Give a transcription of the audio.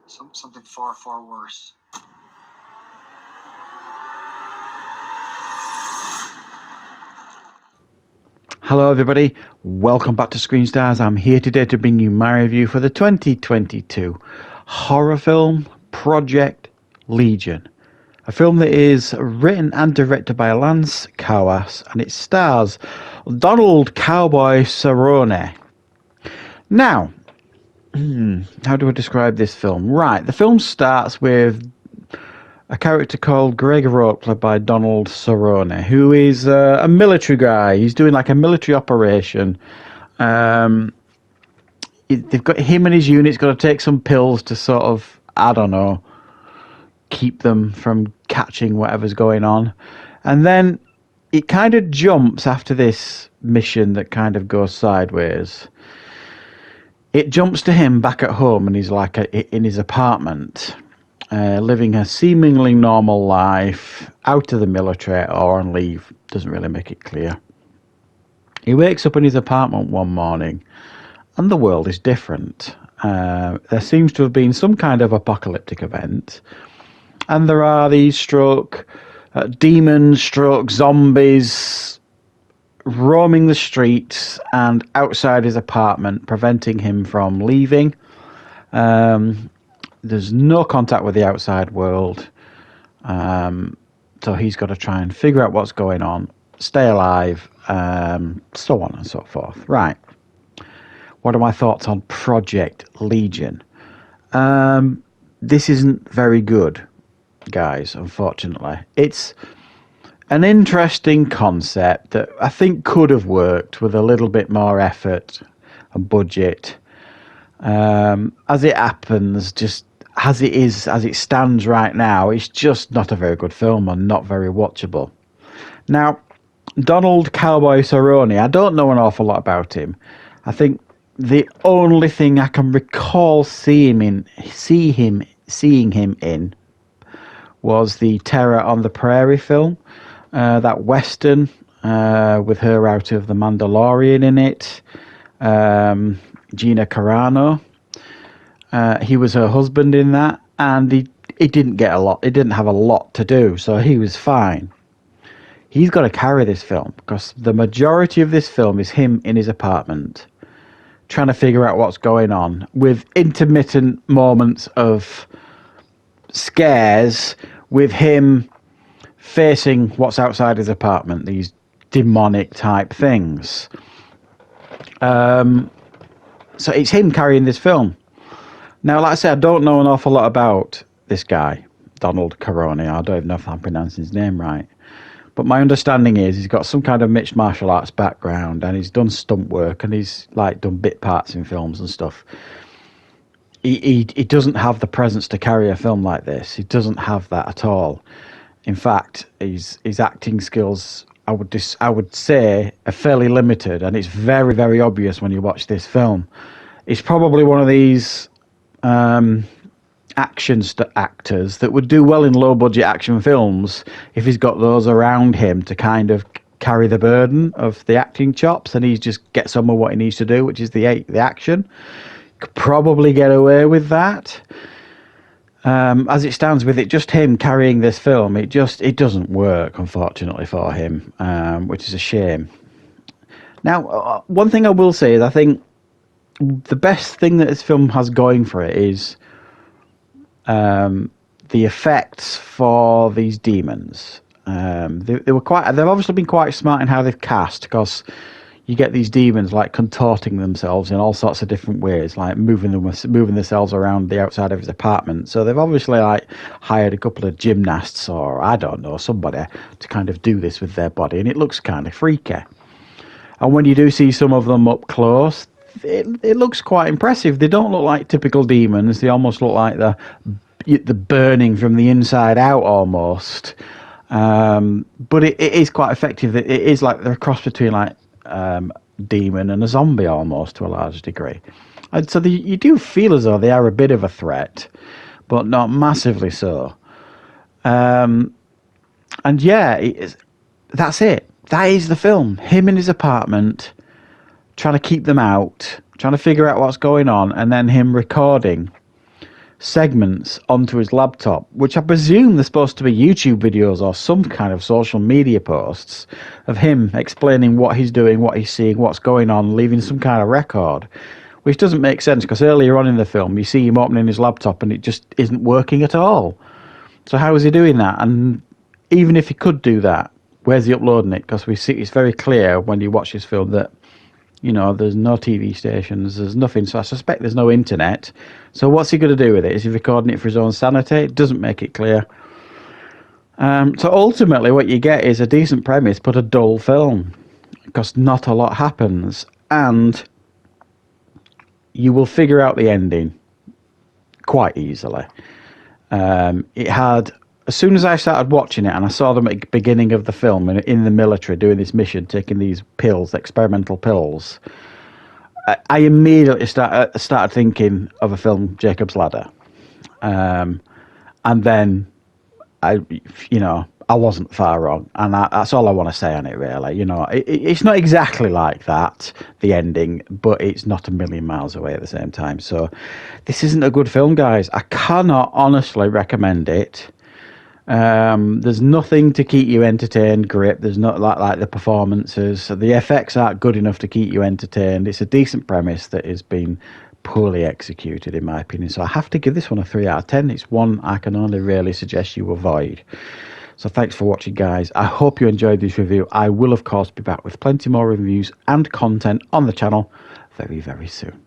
something far, far worse. Hello everybody, welcome back to Screenstars. I'm here today to bring you my review for the 2022 horror film Project Legion. A film that is written and directed by Lance Kawas, and it stars Donald Cowboy Cerrone. Now, how do I describe this film? Right, the film starts with a character called Greg Rourke, played by Donald Cerrone, who is a military guy. He's doing like a military operation. They've got him and his unit's got to take some pills to sort of, I don't know, keep them from catching whatever's going on. And then it kind of jumps after this mission that kind of goes sideways. It jumps to him back at home, and he's like in his apartment. Living a seemingly normal life, out of the military or on leave, doesn't really make it clear. He wakes up in his apartment one morning and the world is different. There seems to have been some kind of apocalyptic event, and there are these demons, zombies roaming the streets and outside his apartment, preventing him from leaving. There's no contact with the outside world, so he's got to try and figure out what's going on, stay alive, so on and so forth. Right. What are my thoughts on Project Legion? This isn't very good, guys, unfortunately. It's an interesting concept that I think could have worked with a little bit more effort and budget. As it happens, just as it stands right now, it's just not a very good film and not very watchable. Now, Donald Cowboy Cerrone, I don't know an awful lot about him. I think the only thing I can recall seeing him in was the Terror on the Prairie film, that Western with her out of The Mandalorian in it, Gina Carano. He was her husband in that, and he didn't get a lot. He didn't have a lot to do, so he was fine. He's got to carry this film because the majority of this film is him in his apartment trying to figure out what's going on, with intermittent moments of scares with him facing what's outside his apartment, these demonic type things. So it's him carrying this film. Now, like I said, I don't know an awful lot about this guy, Donald Cerrone. I don't even know if I'm pronouncing his name right. But my understanding is he's got some kind of mixed martial arts background, and he's done stunt work, and he's like done bit parts in films and stuff. He doesn't have the presence to carry a film like this. He doesn't have that at all. In fact, his acting skills, I would say, are fairly limited, and it's very, very obvious when you watch this film. It's probably one of these actors that would do well in low budget action films if he's got those around him to kind of carry the burden of the acting chops, and he just gets on with what he needs to do, which is the action. Could probably get away with that. As it stands, with it just him carrying this film, it doesn't work, unfortunately, for him, which is a shame. Now, one thing I will say is I think the best thing that this film has going for it is the effects for these demons. They've obviously been quite smart in how they've cast, because you get these demons like contorting themselves in all sorts of different ways, like moving themselves around the outside of his apartment. So they've obviously like hired a couple of gymnasts, or I don't know, somebody to kind of do this with their body, and it looks kind of freaky. And when you do see some of them up close, it looks quite impressive. They don't look like typical demons. They almost look like the burning from the inside out almost. But it is quite effective. It is like they're a cross between like demon and a zombie almost, to a large degree. And so you do feel as though they are a bit of a threat, but not massively so. And yeah, that's it. That is the film. Him in his apartment, trying to keep them out, trying to figure out what's going on, and then him recording segments onto his laptop, which I presume they're supposed to be YouTube videos or some kind of social media posts of him explaining what he's doing, what he's seeing, what's going on, leaving some kind of record, which doesn't make sense because earlier on in the film you see him opening his laptop and it just isn't working at all. So how is he doing that? And even if he could do that, where's he uploading it? Because we see it's very clear when you watch this film that, you know, there's no TV stations, there's nothing, so I suspect there's no internet. So what's he going to do with it? Is he recording it for his own sanity? It doesn't make it clear. So ultimately what you get is a decent premise but a dull film, because not a lot happens, and you will figure out the ending quite easily. It had, as soon as I started watching it and I saw them at the beginning of the film in the military doing this mission, taking these pills, experimental pills, I immediately started thinking of a film, Jacob's Ladder. And then I wasn't far wrong, and that's all I want to say on it, really. You know, it's not exactly like that, the ending, but it's not a million miles away at the same time. So this isn't a good film, guys. I cannot honestly recommend it. There's nothing to keep you entertained, grip. There's not like the performances. The effects aren't good enough to keep you entertained. It's a decent premise that has been poorly executed, in my opinion. So I have to give this one a 3 out of 10. It's one I can only really suggest you avoid. So thanks for watching, guys. I hope you enjoyed this review. I will, of course, be back with plenty more reviews and content on the channel very, very soon.